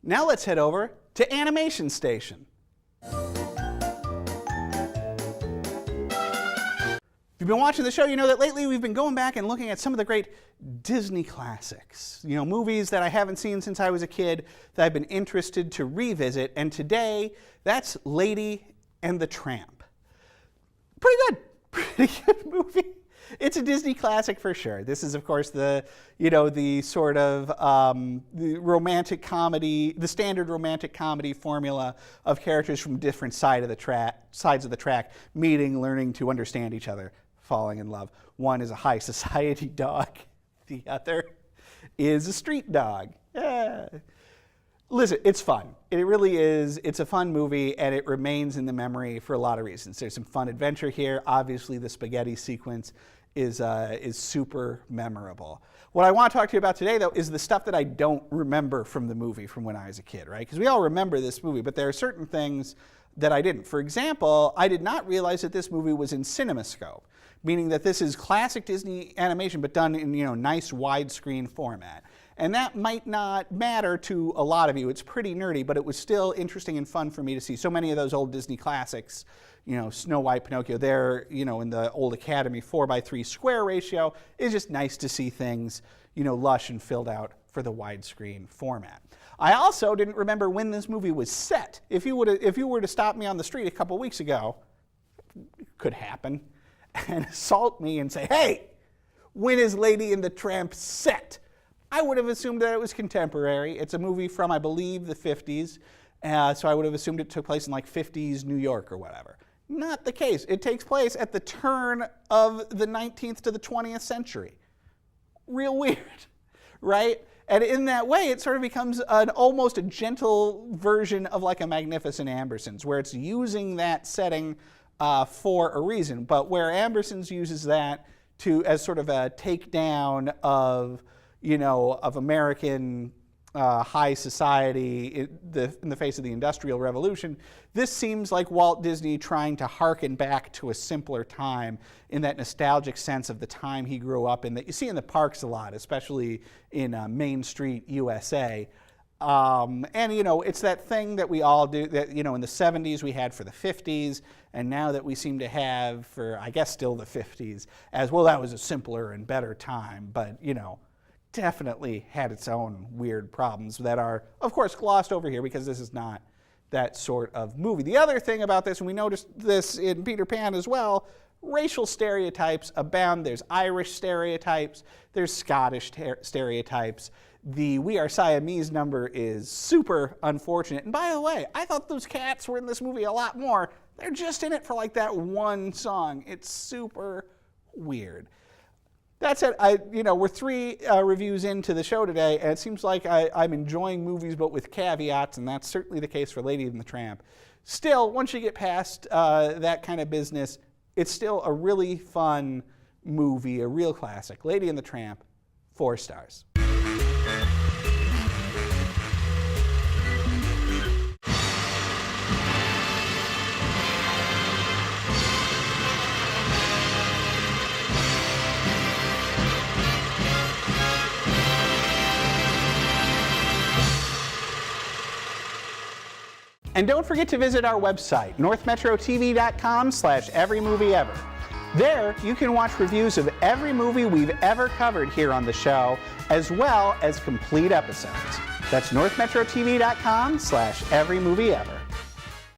Now let's head over to Animation Station. If you've been watching the show, you know that lately we've been going back and looking at some of the great Disney classics. You know, movies that I haven't seen since I was a kid that I've been interested to revisit. And today, that's Lady and the Tramp. Pretty good movie. It's a Disney classic for sure. This is, of course, the sort of the romantic comedy, the standard romantic comedy formula of characters from different sides of the track meeting, learning to understand each other, falling in love. One is a high society dog. The other is a street dog. Yeah. Listen, it's fun. It really is. It's a fun movie, and it remains in the memory for a lot of reasons. There's some fun adventure here. Obviously, the spaghetti sequence is super memorable. What I want to talk to you about today, though, is the stuff that I don't remember from the movie from when I was a kid, right? Because we all remember this movie, but there are certain things that I didn't. For example, I did not realize that this movie was in Cinemascope, meaning that this is classic Disney animation, but done in nice widescreen format. And that might not matter to a lot of you. It's pretty nerdy, but it was still interesting and fun for me to see. So many of those old Disney classics, Snow White, Pinocchio, they're, in the old Academy 4:3 square ratio. It's just nice to see things, lush and filled out for the widescreen format. I also didn't remember when this movie was set. If you were to stop me on the street a couple weeks ago, it could happen, and assault me and say, hey, when is Lady and the Tramp set? I would have assumed that it was contemporary. It's a movie from, I believe, the 50s, so I would have assumed it took place in like 50s New York or whatever. Not the case. It takes place at the turn of the 19th to the 20th century. Real weird, right? And in that way, it sort of becomes almost a gentle version of like a Magnificent Ambersons, where it's using that setting for a reason, but where Ambersons uses that as sort of a takedown of American high society in the face of the Industrial Revolution. This seems like Walt Disney trying to hearken back to a simpler time in that nostalgic sense of the time he grew up in that you see in the parks a lot, especially in Main Street, USA. And it's that thing that we all do that, in the 70s we had for the 50s, and now that we seem to have for, I guess, still the 50s, as well, that was a simpler and better time, but, definitely had its own weird problems that are, of course, glossed over here because this is not that sort of movie. The other thing about this, and we noticed this in Peter Pan as well, racial stereotypes abound. There's Irish stereotypes, there's Scottish stereotypes. The We Are Siamese number is super unfortunate. And by the way, I thought those cats were in this movie a lot more. They're just in it for like that one song. It's super weird. That said, we're 3 reviews into the show today, and it seems like I'm enjoying movies, but with caveats, and that's certainly the case for Lady and the Tramp. Still, once you get past that kind of business, it's still a really fun movie, a real classic. Lady and the Tramp, 4 stars. And don't forget to visit our website, northmetrotv.com/everymovieever. There, you can watch reviews of every movie we've ever covered here on the show, as well as complete episodes. That's northmetrotv.com/everymovieever.